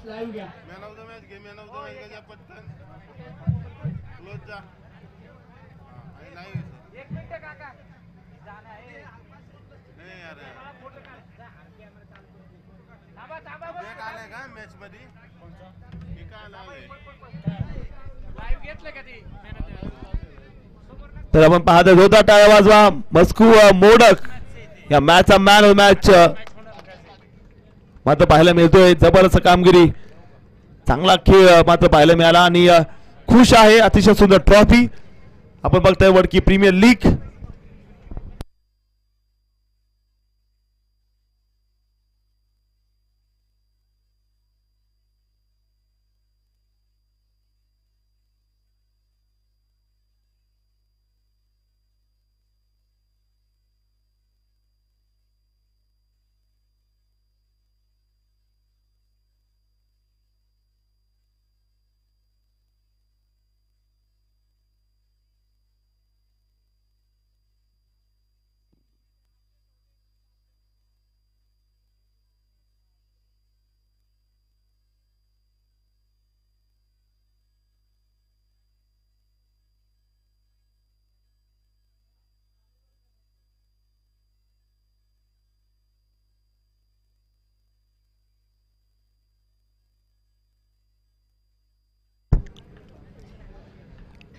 Live घ्या. Man of the match घे. Man of the match घ्या पटकन. क्लोज जा. आणि लाईव्ह एक मिनिट काका जाना आहे. नाही यार थांबा थांबा. बॅक आलाय का मॅच मध्ये? हे काय आलाय? लाईव्ह घेतलं का ती? तर आपण पाहत होता टाळ्या वाजवा. मस्कू मोडक या मॅचचा मॅन ऑफ मॅच मात्र पाहायला मिळतोय. जबरदस्त कामगिरी, चांगला खेळ मात्र पाहायला मिळाला आणि खुश आहे. अतिशय सुंदर ट्रॉफी आपण बघताय वडकी प्रीमियर लीग.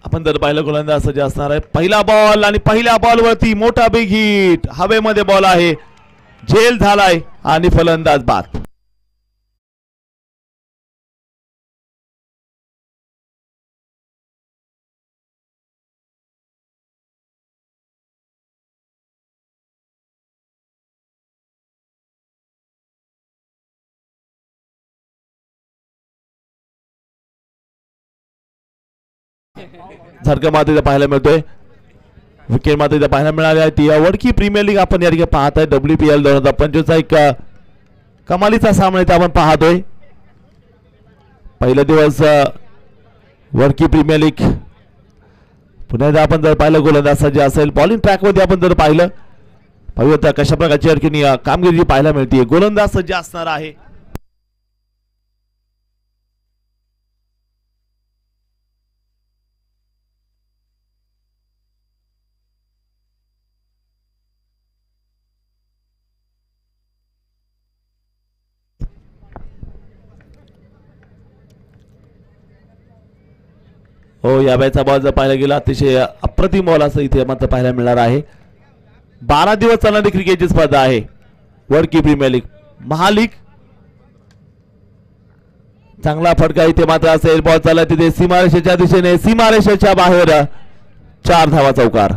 आपण जर पाहिलं गोलंदाज सज्ज असणार आहे. पहिला बॉल आणि पहिल्या बॉलवरती मोठा बिग हिट. हवेमध्ये बॉल आहे, झेल झालाय आणि फलंदाज बाद. झटका मात्र पाहायला मिळतोय. विकेट मात्र पाहायला मिळाली आहे ती वडकी प्रीमियर लीग आपण या ठिकाणी पाहत आहे. WPL 2025 चा एक कमालीचा सामना इथे आपण पाहतोय. पहिला दिवस वडकी प्रीमियर लीग. पुन्हा एकदा आपण जर पाहिलं गोलंदाज सज्ज असेल. बॉलिंग ट्रॅक मध्ये आपण जर पाहिलं पाहूया कशा प्रकारची या ठिकाणी कामगिरी पाहायला मिळते. गोलंदाज सज्ज असणार आहे. हो, या बॅचचा बॉल जर पाहायला गेला अतिशय अप्रतिम बॉल असं इथे मात्र पाहायला मिळणार आहे. 12 दिवस चालणारी क्रिकेटची स्पर्धा आहे वडकी प्रीमियर लीग महालीग. चांगला फटका इथे मात्र असेल. बॉल चालला तिथे सीमारेषेच्या दिशेने, सीमारेषेच्या बाहेर 4 धावा चौकार.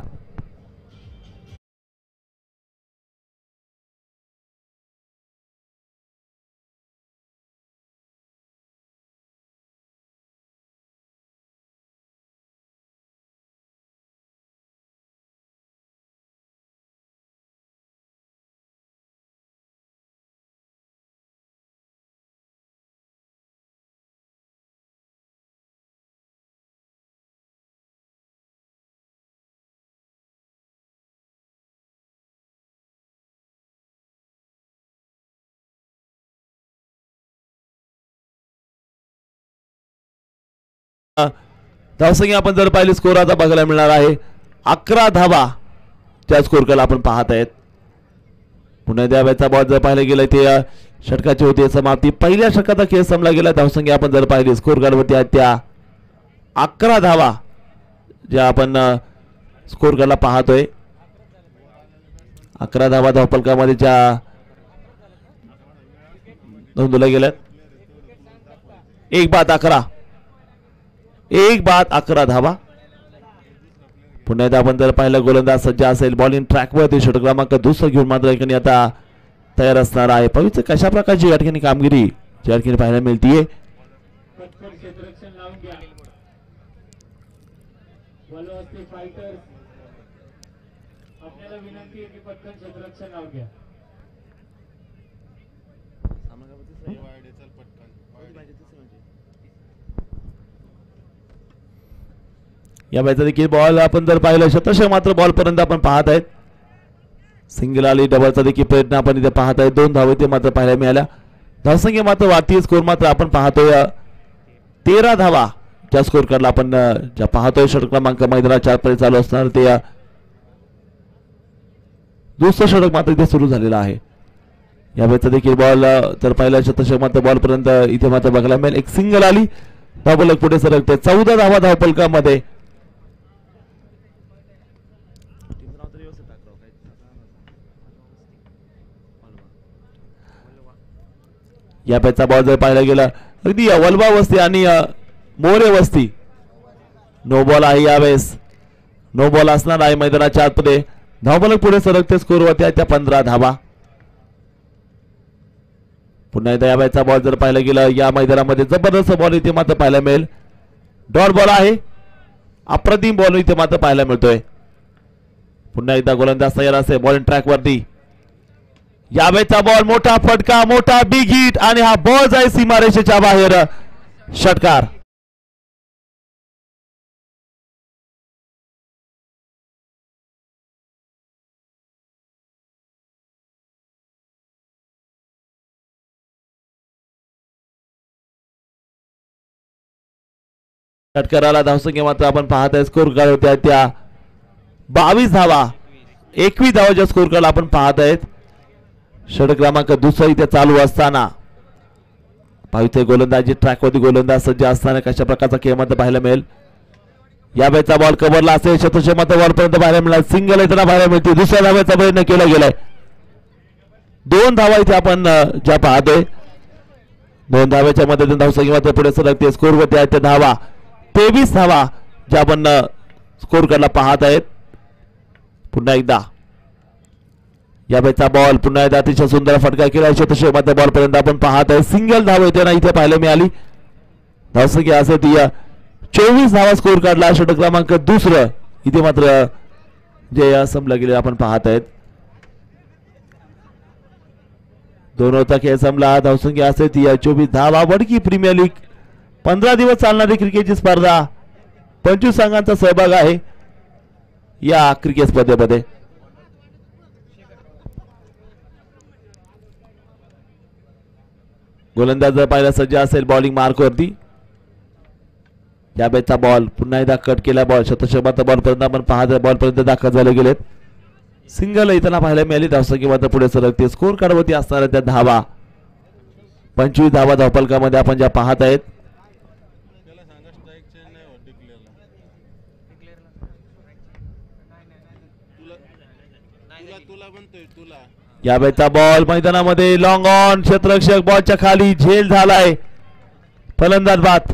धावसंख्या आपण जर पाहिली स्कोर आता बघायला मिळणार आहे 11 धावा त्या स्कोरला आपण पाहत आहेत. पुन्हा द्याव्याचा बॉल जर पाहायला गेला ते षटकाची होती समाप्ती. पहिल्या षटकाचा खेळ संपला गेला. धावसंख्या आपण जर पाहिली स्कोर कार्डवरती आहेत त्या 11 धावा ज्या आपण स्कोर कार्डला पाहतोय. 11 धावा धावफलकामध्ये ज्या नोंदवल्या गेल्यात. एक बाद 11 धावा. पुन्हा एकदा आपण जर पाहिलं गोलंदाज सज्ज असेल. बॉलिंग ट्रॅकवरती षटक क्रमांक 2 घेऊन मात्र या ठिकाणी आता तयार असणार आहे. पवित्र कशा प्रकारची या ठिकाणी कामगिरी या ठिकाणी पाहायला मिळतीये. आपल्याला विनंती आहे की पटकन क्षेत्ररक्षण लावून घ्या. या मॅचचा देखील बॉल आपण जर पाहिलं शतशः मात्र बॉल पर्यंत आपण पाहत आहेत. सिंगल आली, डबलचा देखील प्रयत्न आपण इथे पाहत आहे. 2 धावा इथे मात्र पाहायला मिळाल्या. धावसंख्या मात्र वाढती, स्कोर मात्र आपण पाहतोय 13 धावा ज्या स्कोर कार्डला आपण ज्या पाहतोय. षटक क्रमांक मैदानात 4 पर्यंत चालू असणार ते दुसरं षटक मात्र इथे सुरू झालेलं आहे. या वेळेचा देखील बॉल तर पहिल्या शतक मात्र बॉल पर्यंत इथे मात्र बघायला मिळेल. एक सिंगल आली, धावफलक पुढे सरकते. 14 धावा धावफलकामध्ये. या पॅचचा बॉल जर पाहायला गेला अगदी वलबा वस्ती आणि मोरे वस्ती नो बॉल आहे. यावेळेस नो बॉल असणार आहे मैदानाच्या आतमध्ये. धावफलक पुढे सरकते, स्कोर वरती आहे त्या 15 धावा. पुन्हा एकदा या बॅचचा बॉल जर पाहायला गेला या मैदानामध्ये जबरदस्त बॉल इथे मात्र पाहायला मिळेल. डॉट बॉल आहे, अप्रतिम बॉल इथे मात्र पाहायला मिळतोय. पुन्हा एकदा गोलंदाज तयार असेल बॉलिंग ट्रॅक वरती. या बॅचचा बॉल मोठा फटका, मोठा बिग हिट आणि हा बॉल जाईल सीमारेषेच्या बाहेर. षटकार. षटकाराला धावसंख्या मात्र आपण पाहत आहे स्कोर कार्ड होत्या त्या 22 धावा, 21 धावाच्या स्कोर कार्ड आपण पाहत आहेत. षटक क्रमांक दुसरा इथे चालू असताना पाहिजे गोलंदाजी ट्रॅकवरती गोलंदाज सज्ज असताना कशा प्रकारचा खेळ मात्र पाहायला मिळेल. या वेळेचा बॉल कव्हरला असेल, शतक मात्र बॉल पर्यंत पाहायला मिळाला. सिंगल येताना पाहायला मिळते. दुसऱ्या धाव्याचा प्रयत्न केला गेलाय. 2 धावा इथे आपण ज्या पाहतोय. 2 धाव्याच्या मदतीने धावसंख्या मात्र पुढे सरकते. स्कोर वरती आहेत त्या धावा 23 धावा ज्या आपण स्कोर कार्डला पाहत आहेत. पुन्हा एकदा या बॅचचा बॉल पुन्हा एकदा अतिशय सुंदर फटका केला. शतक मात्र बॉल पर्यंत आपण पाहत आहे. सिंगल धाव येताना इथे पाहायला मिळाली. धावसंख्या असेल ती 24 धावा स्कोर कार्डला. षटक क्रमांक दुसरं इथे मात्र जे संपलं गेले आपण पाहत आहेत. 2 होता खेळ संपला. धावसंख्या असेल ती 24 धावा. वडकी प्रीमियर लीग 15 दिवस चालणारी क्रिकेटची स्पर्धा. 25 संघांचा सहभाग आहे या क्रिकेट स्पर्धेमध्ये. गोलंदाज जर पाहिला सज्ज असेल बॉलिंग मार्क वरती. या बॅचचा बॉल पुन्हा एकदा कट केला. बॉल शतक बॉल पर्यंत आपण पाहत बॉल पर्यंत दाखल झाले गेलेत. सिंगल इथं पाहायला मिळाली. धावसंख्या मात्र पुढे सरकते. स्कोर कार्ड वरती असणाऱ्या त्या धावा 25 धावा धावफलकामध्ये आपण ज्या पाहत आहेत. या बॅचचा बॉल मैदानामध्ये लॉंग ऑन. क्षेत्ररक्षक बॉलच्या खाली झेल झालाय. फलंदाज बाद.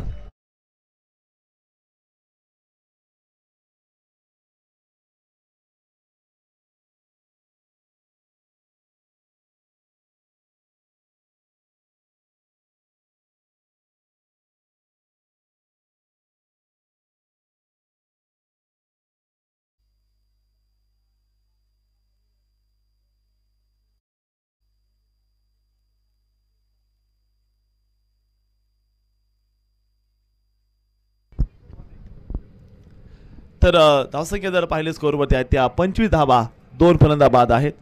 तर धावसंख्या जर पाहिले स्कोरवरती आहेत त्या 25 धावा. 2 फलंदाज बाद आहेत.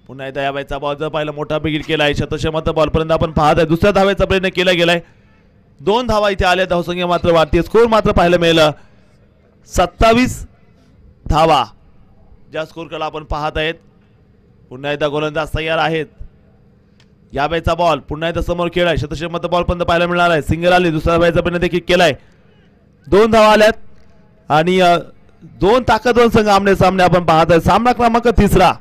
पुन्हा एकदा या बॅचचा बॉल जर पाहिला मोठा बिगिट केला आहे. शतक मात्र बॉल पर्यंत आपण पाहत आहे. दुसऱ्या धावेचा प्रयत्न केला गेलाय. 2 धावा इथे आल्या. धावसंख्या मात्र वाढते. स्कोर मात्र पाहायला मिळेल 27 धावा ज्या स्कोर कडे आपण पाहत आहेत. पुन्हा एकदा गोलंदाज तयार आहेत. या बॅचचा बॉल पुन्हा एकदा समोर खेळाय. शतक मात्र बॉल पर्यंत पाहायला मिळणार आहे. सिंगल आली. दुसऱ्या धावेचा प्रयत्न देखील केलाय. 2 धावा आल्यात आणि 2 ताकदवान संघ आमने सामने आपण पाहत आहे. सामना क्रमांक 3.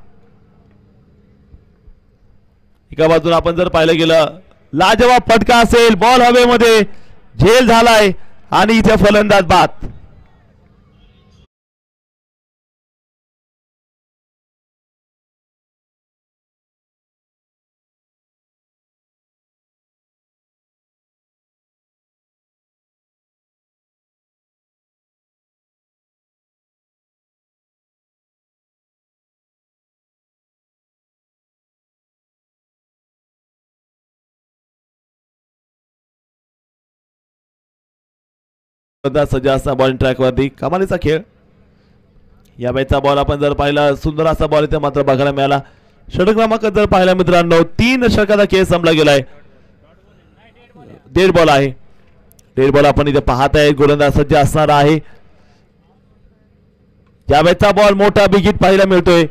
एका बाजूला आपण जर पाहिलं गेलं लाजवाब फटका असेल. बॉल हवेमध्ये झेल झालाय आणि इथे फलंदाज बाद. सज्ज असा बॉलिंग ट्रॅक वरती कमालीचा खेळ. या बॅचचा बॉल आपण जर पाहिला सुंदर असा बॉल इथे मात्र बघायला मिळाला. षटक क्रमांक जर पाहिला मित्रांनो 3 षटकाचा खेळ संपला गेलाय. डेड बॉल आहे. डेड बॉल आपण इथे पाहत आहे. गोलंदाज सज्ज असणार आहे. यावेळेचा बॉल मोठा बिगिट पाहायला मिळतोय.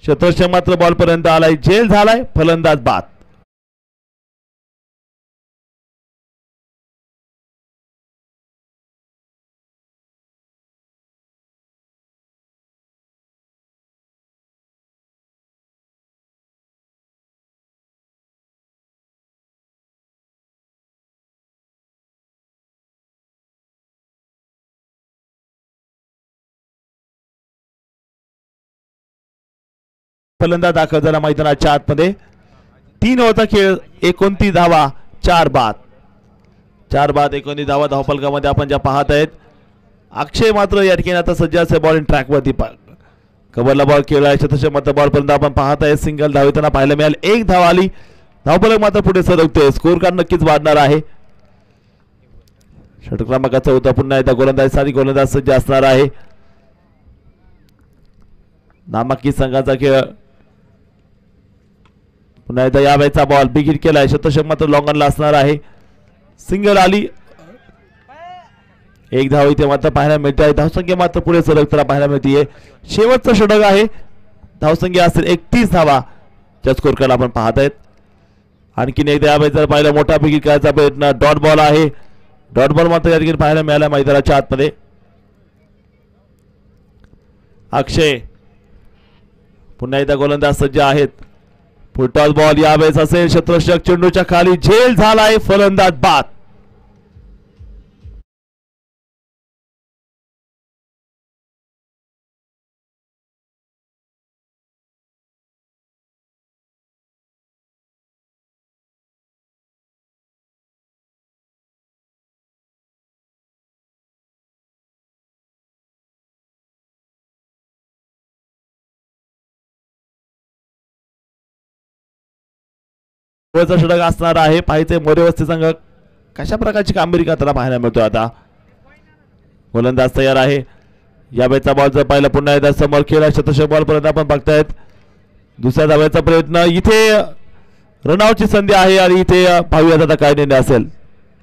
क्षेत्ररक्षक मात्र बॉल पर्यंत आलाय. झेल झालाय. फलंदाज बाद. फलंदाज दाखल झाला मैदानाच्या आतमध्ये. 3 ओव्हरचा खेळ. 29 धावा 4 बाद. 4 बाद 29 धावा धावफलकामध्ये आपण ज्या पाहत आहेत. अक्षय मात्र या ठिकाणी आता सज्ज असे बॉलिंग ट्रॅक वरती कबरला बॉल खेळला आहे. शतशः मात्र बॉल पर्यंत आपण पाहत आहे. सिंगल धावताना पाहायला मिळाल. 1 धाव आली. धावफलक मात्र पुढे सरकतोय. स्कोर कार्ड नक्कीच वाढणार आहे. षटक क्रमांकाचा होता पुन्हा एकदा गोलंदाजीसाठी गोलंदाज सज्ज असणार आहे. नामांकित संघाचा खेळ. पुन्हा एकदा या वेळेचा बॉल बिगिट केलाय. शतशः मात्र लॉंगनला असणार आहे. सिंगल आली. 1 धाव इथे मात्र पाहायला मिळते आहे. धावसंख्या मात्र पुढे सरकताना पाहायला मिळते. शेवटचं षटक आहे. धावसंख्या असेल 31 धावा च्या स्कोर कार्ड आपण पाहत आहेत. आणखीन एकदा या वेळेस पाहिलं मोठा बिगिट करायचा प्रयत्न. डॉट बॉल आहे. डॉट बॉल मात्र या ठिकाणी पाहायला मिळाला मैदानाच्या आतमध्ये. अक्षय पुन्हा एकदा गोलंदाज सज्ज आहेत. फुटबॉल बॉल यावेळेस असेल. क्षेत्ररक्षक चेंडूच्या खाली. झेल झालाय. फलंदाज बाद. षटक असणार आहे. पाहिजे मोरेवस्ती संघ कशा प्रकारची कामगिरी करताना पाहायला मिळतोय. आता गोलंदाज तयार आहे. या वेळेचा बॉल जर पाहिला पुन्हा एकदा समोर खेळला. शतशः बॉल पर्यंत आपण बघतायत. दुसऱ्या धाव्याचा प्रयत्न. इथे रनआउटची संधी आहे आणि इथे पाहूयात आता काय निर्णय असेल.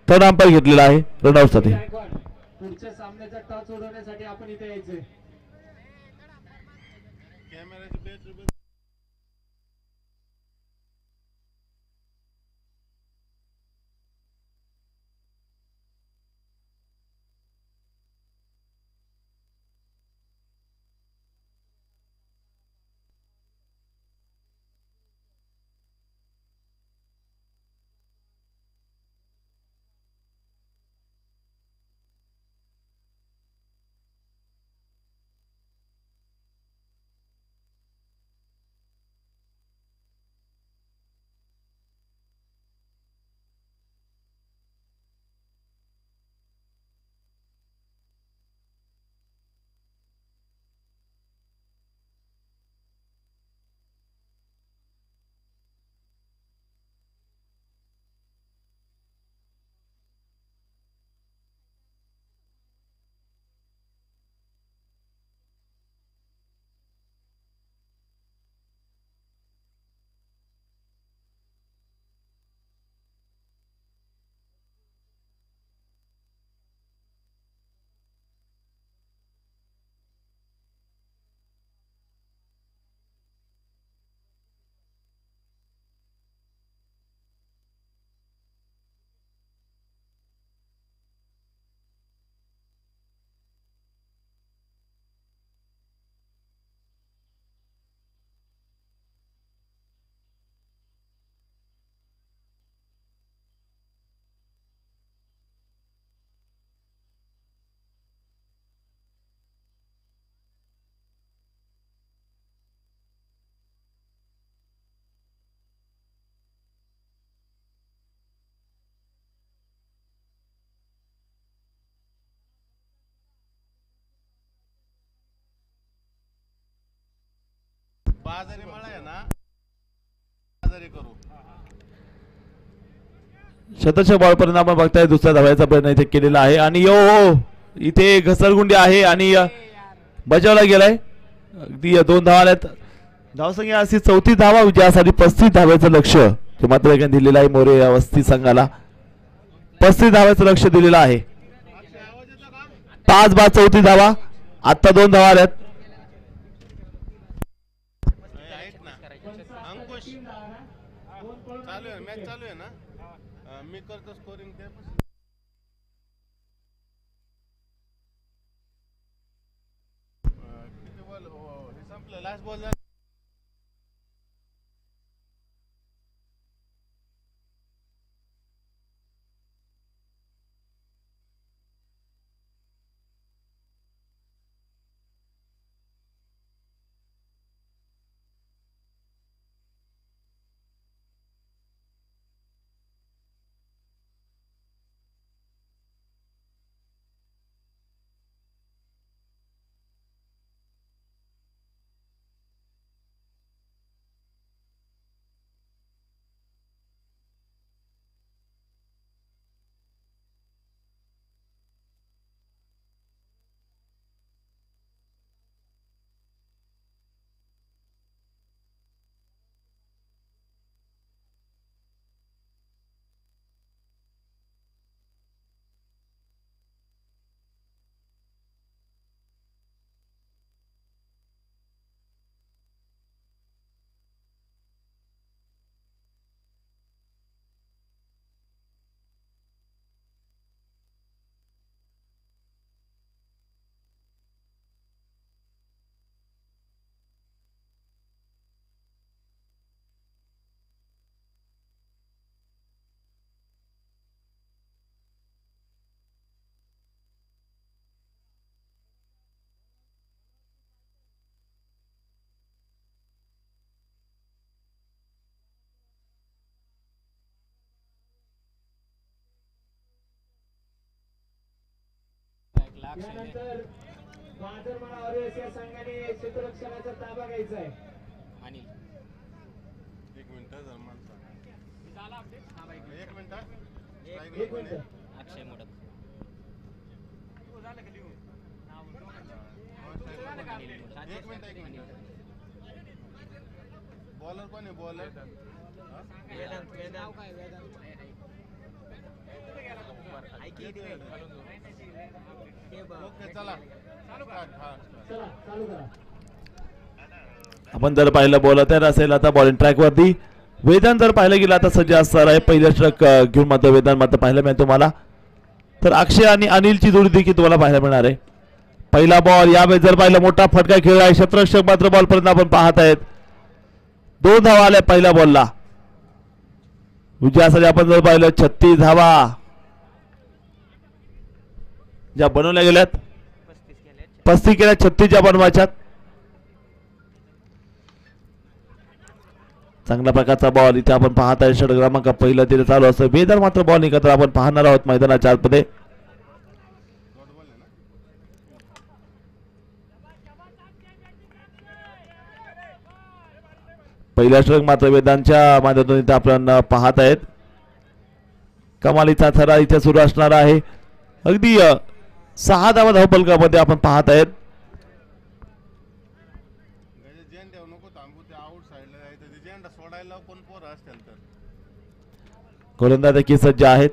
थर्ड अंपायर घेतलेला आहे रनआउट साठी. पुढच्या सामन्याचा टॉस उडवण्यासाठी आपण इथे यायचंय. बाजारी मळा आहे ना. बाजारी करू. शतशः बॉल पर्यंत आपण बघताय. दुसऱ्या धाव्याचा प्रयत्न इथे केलेला आहे आणि इथे घसरगुंडी आहे आणि बजावला गेलाय. अगदी 2 धावा आल्यात. धावसंख्या अशी 34 धावा. विजयासाठी 35 धाव्याचं लक्ष ते मात्र दिलेलं आहे मोरे वस्ती संघाला. 35 धावांचं लक्ष दिलेलं आहे. 5 बाद 34 धावा. आता 2 धावा आल्यात. ऐक ना अंकुश, चालू आहे मॅच चालू आहे ना, मी करतो स्कोरिंग ते. किती बॉल हे संपलं, लास्ट बॉल. यानंतर माजर मनावर या संघाने क्षेत्ररक्षणाचा ताबा घ्यायचा आहे. एक मिनिट एक मिनिट एक मिनिट. अक्षय मोडक एक मिनिट. बॉलर कोण आहे बॉलर? ओके चला चला चालू करा. आपण जर पाहिलं बॉलर तयार असेल आता बॉलिंग ट्रॅक वरती. वेदांत जर पाहिलं गेलं आता सज्ज असणार आहे. पहिल्या स्ट्रक घेऊन मात्र वेदांत मात्र पाहायला मिळेल तुम्हाला. तर अक्षय आणि अनिलची जोडी देखील तुम्हाला पाहायला मिळणार आहे. पहिला बॉल यावेळेस जर पाहिलं मोठा फटका खेळ आहे. क्षेत्ररक्षक मात्र बॉल पर्यंत आपण पाहत आहेत. 2 धावा आल्या पहिल्या बॉलला. विजयासाठी आपण जर पाहिलं 36 धावा ज्या बनवल्या गेल्यात. 35 केल्या 36 ज्या बनवायच्यात. चांगल्या प्रकारचा बॉल इथे आपण पाहत आहे. षटक क्रमांक पहिलं तिथे चालू असतं. वेदर मात्र बॉल निघत आपण पाहणार आहोत मैदानाच्या आतमध्ये. पहिल्या षटक मात्र वेदांच्या माध्यमातून इथे आपण पाहत आहेत. कमालीचा थरा इथे सुरू असणार आहे. अगदी 6 धावा धावफलकामध्ये आपण पाहत आहेत. गोलंदाज देखील सज्ज आहेत.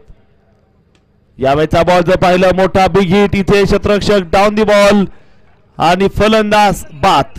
यावेळेचा बॉल जर पाहिलं मोठा बिग हिट इथे क्षेत्ररक्षक डाऊन दी बॉल आणि फलंदाज बाद.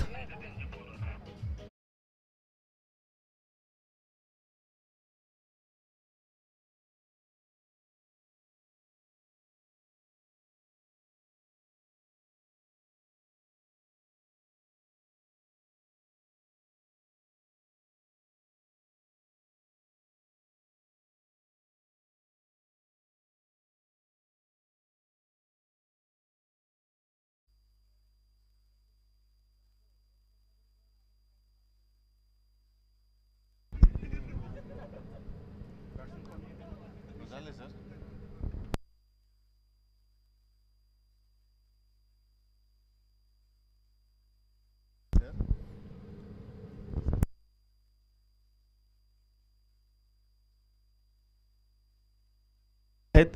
आहेत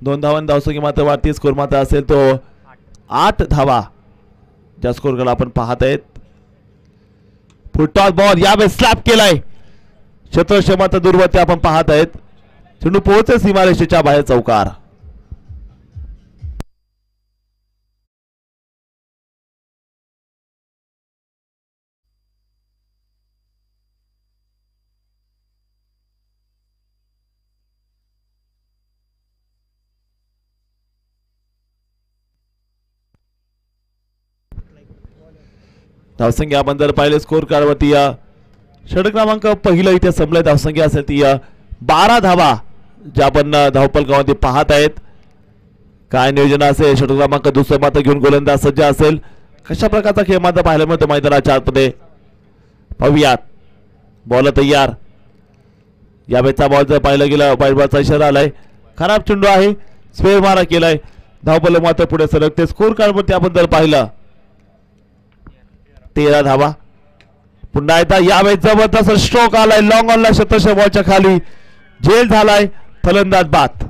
2 धावांनी धावसंख्या मात्र वाढती. स्कोर मात्र असेल तो 8 धावा ज्या स्कोरकडे आपण पाहत आहेत. फुटटॉस बॉल यावेळेस स्लॅप केलाय. क्षेत्ररक्षक मात्र दूरवरती आपण पाहत आहेत. चेंडू पोहोचेल सीमारेषेच्या बाहेर चौकार. धावसंख्या आपण जर पाहिले स्कोर कार्ड वरती षटक क्रमांक पहिलं इथे संपलंय. धावसंख्या असेल ती 12 धावा ज्या आपण धावपलकामध्ये पाहत आहेत. काय नियोजन असेल, षटक क्रमांक दुसरं मात्र घेऊन गोलंदाज सज्ज असेल, कशा प्रकारचा खेळ मात्र पाहायला मिळतो मैदानाच्या आतमध्ये पाहूयात. बॉल तयार. यावेळेचा बॉल जर पाहिलं गेलं बॉलचा इशारा आलाय, खराब चेंडू आहे, स्क्वेअर मारा केलाय. धावपल मात्र पुढे सरकते. स्कोर कार्ड वरती आपण जर पाहिलं 13 धावा. पुन्हा एकदा यावेळेस जबरदस्त स्ट्रोक आलाय, लॉंग ऑनला शतश बॉलच्या खाली झेल झालाय, फलंदाज बाद.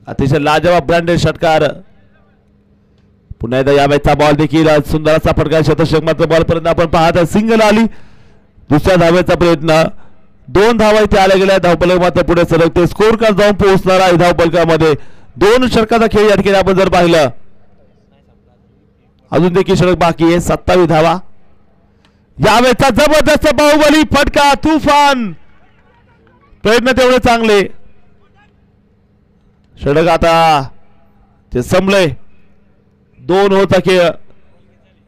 अतिशय लाजवाब ब्रँडेड षटकार. पुन्हा एकदा यावेळेचा बॉल देखील सुंदर असा फटका, शतक मात्र बॉल पर्यंत आपण पाहत सिंगल आली. दुसऱ्या धावेचा प्रयत्न, 2 धावा इथे आल्या गेल्या. धावपलक मात्र पुढे सरकते. स्कोर कार्ड जाऊन पोहोचणार आहे धावपलकामध्ये. 2 षटकाचा खेळ या ठिकाणी आपण जर पाहिलं, अजून देखील षटक बाकी आहे. 27 धावा. यावेळेचा जबरदस्त बाहुबली फटका, तुफान प्रयत्न तेवढे चांगले. षटक आता ते संपलंय. 2 होता खेळ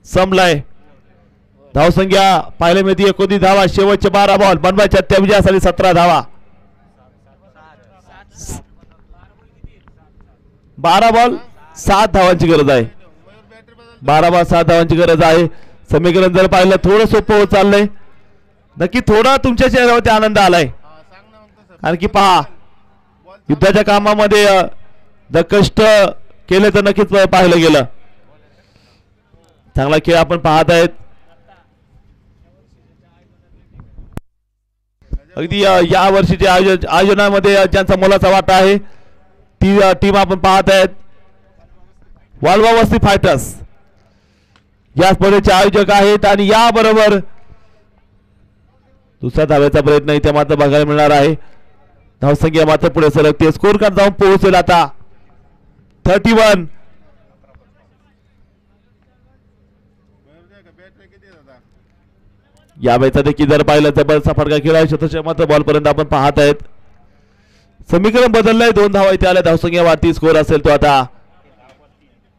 संपलाय. धावसंख्या पाहायला मिळते 29 धावा. शेवटचे 12 बॉल बनवायच्या, त्या विजयासाठी 17 धावा. 12 बॉल 7 धावांची गरज आहे. 12 बॉल 7 धावांची गरज आहे. समीकरण जर पाहिलं थोडं सोपं होत चाललंय. नक्की थोडा तुमच्या चेहऱ्यावरती आनंद आलाय, कारण की पहा युद्धाच्या कामामध्ये जर कष्ट केले तर नक्कीच पाहिलं गेलं. चांगला खेळ आपण पाहत आहेत. अगदी या वर्षीच्या आयोजनामध्ये ज्यांचा मोलाचा वाटा आहे ती टीम आपण पाहत आहेत. वाळवा वस्ती फायटर्स या स्पर्धेचे आयोजक आहेत. आणि याबरोबर दुसऱ्या धावेचा प्रयत्न इथे मात्र बघायला मिळणार आहे. धावसंख्या मात्र पुढे सरकते. स्कोर कार्ड जाऊन पोहोचेल आता 31. यावेळेचा देखील जर पाहिलं जबरदस्त फटका खेळा, शतक मात्र बॉल पर्यंत आपण पाहत आहेत. समीकरण बदललंय. 2 धावा इथे आल्या. धावसंख्या वाढती. स्कोर असेल तो आता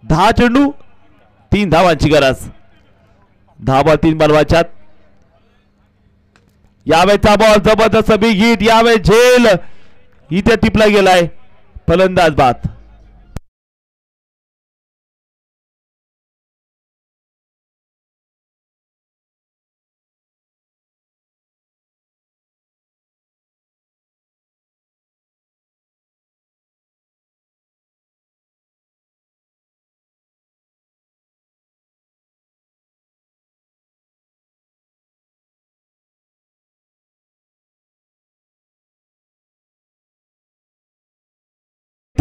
10 चेंडू 3 धावांची गरज. 10 बॉल 3 बनवायच्यात. यावेळेचा बॉल जबरदस्त बिग हिट. यावेळेस झेल इथे टिपला गेलाय, फलंदाज बाद.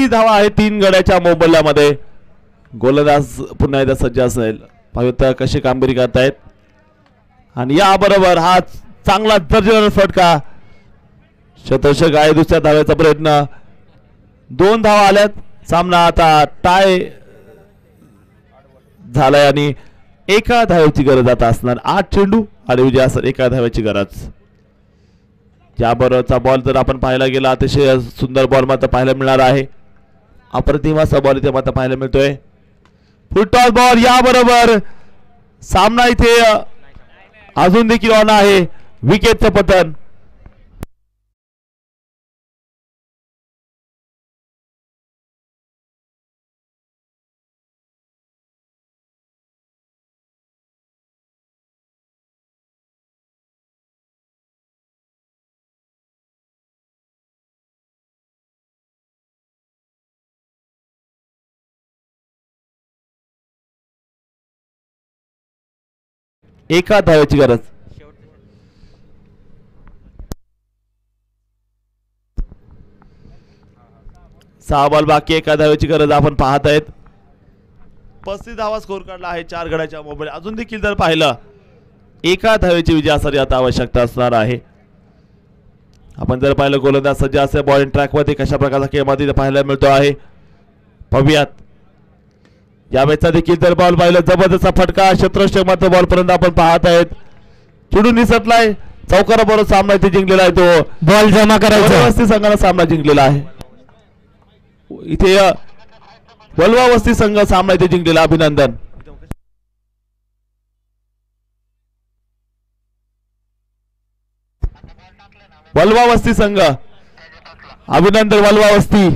किती धावा आहे 3 गड्याच्या मोबदल्यामध्ये. गोलंदाज पुन्हा एकदा सज्ज असेल. पाहूया कशी कामगिरी करतायत. आणि याबरोबर हा चांगला दर्जेदार फटका. शतशक आहे. दुसऱ्या धाव्याचा प्रयत्न. 2 धावा आल्यात. सामना आता टाय झालाय आणि एका धाव्याची गरज आता असणार. 8 चेंडू आणि विजय असणार. एका धाव्याची गरज. याबरोबरचा बॉल जर आपण पाहायला गेला अतिशय सुंदर बॉल मात्र पाहायला मिळणार आहे. अप्रतिम असा बॉल इथे मात्र पाहायला मिळतोय. Football ball. याबरोबर सामना इथे अजून देखील ऑन आहे. विकेटचं पतन. एका धाव्याची गरज. सहा बॉल बाकी. एका धाव्याची गरज आपण पाहत आहेत. 35 धावा स्कोर काढला आहे 4 गड्याच्या मोबाईल. अजून देखील जर पाहिलं एका धाव्याची विजय असणारी आता आवश्यकता असणार आहे. आपण जर पाहिलं गोलंदाज सज्ज असे बॉलिंग ट्रॅक मध्ये कशा प्रकारचा खेळ मध्ये पाहायला मिळतो आहे. पाहूयात या मॅचचा देखील जर बॉल पाहिलं जबरदस्त फटका. क्षेत्ररक्षक मात्र बॉल पर्यंत आपण पाहत आहेत. चिडून निसटलाय. चौकाराबरोबर सामना इथे जिंकलेला आहे. तो बॉल जमा करायचा. वस्ती संघाने सामना जिंकलेला आहे. इथे वलवा वस्ती संघ सामना इथे जिंकलेला. अभिनंदन. वलवा वस्ती संघ. अभिनंदन वलवा वस्ती.